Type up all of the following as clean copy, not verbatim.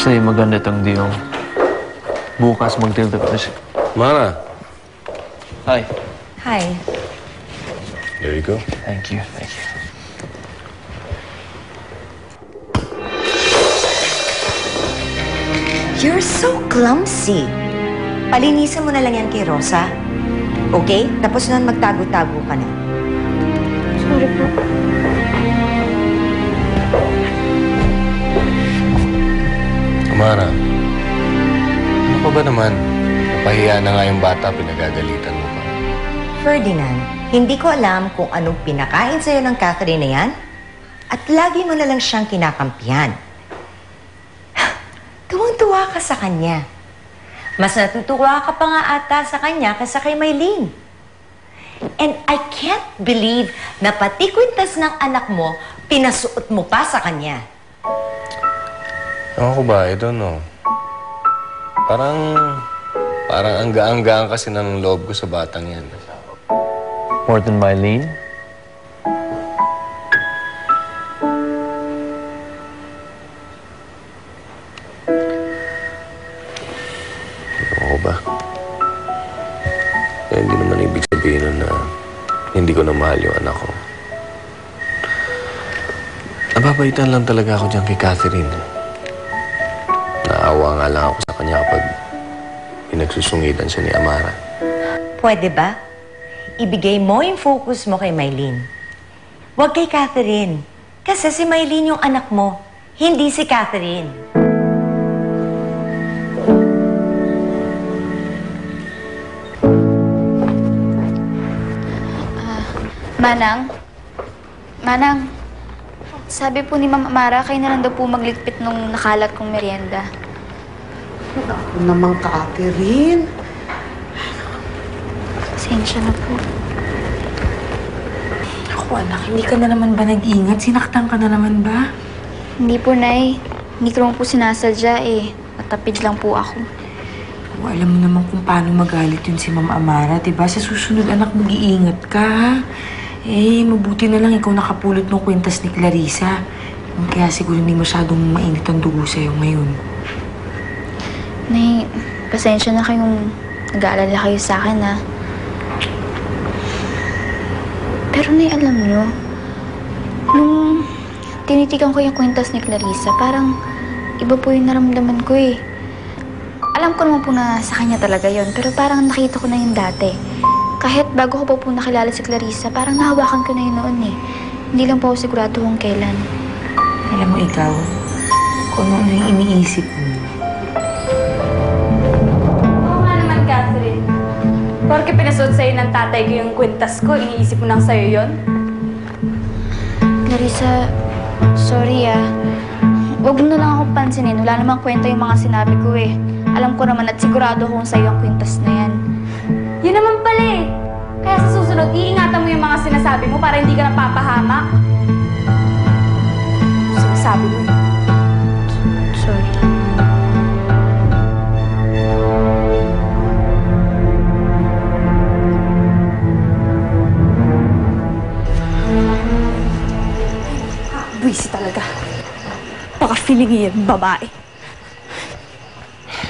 Actually, maganda itong deal. Bukas mag-deal na siya. Mara. Hi. Hi. There you go. Thank you, thank you. You're so clumsy. Palinisan mo na lang yan kay Rosa. Okay? Tapos nun magtago-tago ka na. Sorry po. Mara. Ano pa ba naman? Napahiya na nga yung bata, pinagagalitan mo pa. Ferdinand, hindi ko alam kung anong pinakain sa'yo ng Catherine na yan. At lagi mo na lang siyang kinakampihan. Tuwang-tuwa ka sa kanya. Mas natutuwa ka pa nga ata sa kanya kaysa kay Maylene. And I can't believe na pati kwintas ng anak mo, pinasuot mo pa sa kanya. Ewan ko ba? I don't know. Parang ang gaang-gaang kasi ng loob ko sa batang yan. More than Mylene? Ewan ko ba? Kaya hindi naman ibig sabihin nun na hindi ko na mahal yung anak ko. Nababaitan lang talaga ako dyan kay Catherine. Naawa nga lang ako sa kanya kapag pinagsusungitan siya ni Amara. Pwede ba? Ibigay mo yung focus mo kay Maylene. Huwag kay Catherine. Kasi si Maylene yung anak mo, hindi si Catherine. Manang? Manang, sabi po ni Ma'am Amara, kayo na lang daw po magligpit nung nakalat kong merienda. Ako naman, Catherine. Pasensya na po. Ako, anak, hindi ka na naman ba nag-ingat? Sinaktan ka na naman ba? Hindi po, Nay. Hindi ko naman po sinasadya eh. Natapid lang po ako. O, alam mo naman kung paano magalit yun si Ma'am Amara, diba? Sa susunod, anak, mag-iingat ka. Eh, mabuti na lang ikaw nakapulot ng kwentas ni Clarissa. Kaya siguro hindi masyadong mainit ang dugo sa'yo ngayon. Nay, pasensya na kayong nag-aalala kayo sa akin, ha? Pero, Nay, alam nyo, nung tinitigan ko yung kwentas ni Clarissa, parang iba po yung naramdaman ko, eh. Alam ko naman po na sa kanya talaga yon, pero parang nakita ko na yung dati. Kahit bago ko pa po nakilala si Clarissa, parang nahawakan ko na yun noon, eh. Hindi lang po ako sigurado kung kailan. Alam mo ikaw, kung ano yung iniisip mo. Oo nga naman, Catherine. Porke pinasuot sa'yo ng tatay ko yung kwintas ko, iniisip mo nang sa'yo yon? Clarissa, sorry, ah. Huwag mo na lang ako pansinin. Wala namang kwenta yung mga sinabi ko, eh. Alam ko naman at sigurado kung sa'yo ang kwintas na yan. Yun naman pala eh. Kaya sa susunod, iingatan mo yung mga sinasabi mo para hindi ka napapahamak. Sinasabi mo eh. Sorry. Buwisi talaga. Baka feeling yan, babae.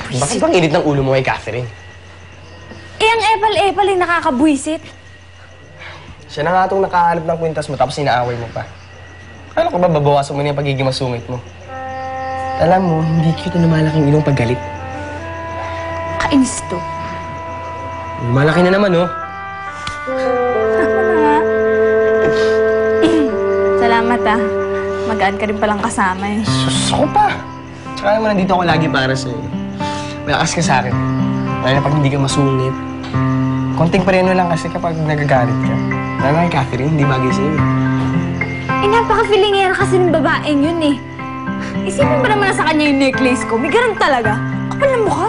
Bakit bang init ng ulo mo kay Catherine? Eh, ang epal-epal yung nakakabwisit. Siya na nga itong nakahanap ng kwintas mo tapos inaaway mo pa. Ano ka ba babawasan mo na yung pagiging masungit mo? Alam mo, hindi cute na lumalaking ilong paggalit. Kainis to. Lumalaki na naman, oh. Ako na nga. Salamat ah. Magaan ka rin palang kasama eh. Sus, ako pa. Tsaka naman nandito ako lagi para sa'yo. Malakas ka sa akin. Lalo na pag hindi ka masungit. Konting pareno lang kasi kapag nagagalit ka. Lalo na kay Catherine, hindi bagay sa'yo. Eh, napaka-feelingera kasi ng babaeng yun eh. Isipin ba naman na sa kanya yung necklace ko? May ganun talaga. Kapal na mukha.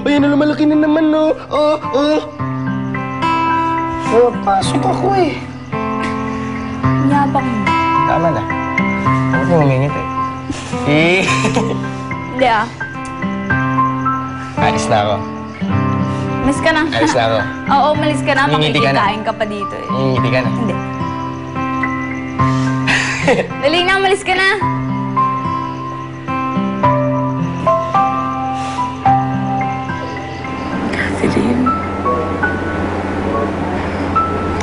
Ayan na, malaki na naman, no? Pasok ako eh. Nyabang mo. Tama na. Bakit mo umingit eh? Hindi ah. Alis na ako. Malis ka na. Alis na ako. Oo, malis ka na. Ngingiti ka na. Makikikain ka pa dito eh. Ngingiti ka na. Hindi. Dali na, malis ka na.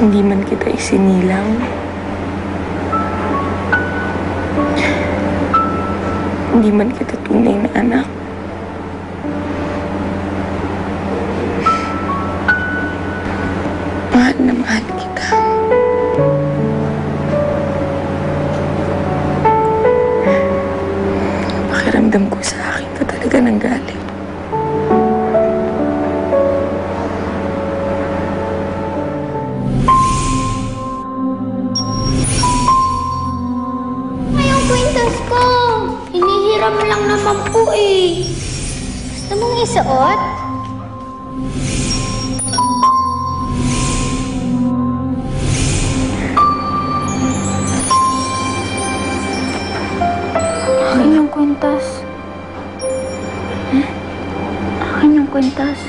Hindi man kita isinilang. Hindi man kita tunay na anak. Mahal na mahal kita. Pakiramdam ko sa akin ka talaga nanggaling. Yung kwintas ko. Hinihiram lang naman po eh. Gusto mong isuot? Akin yung kwintas. Akin yung kwintas.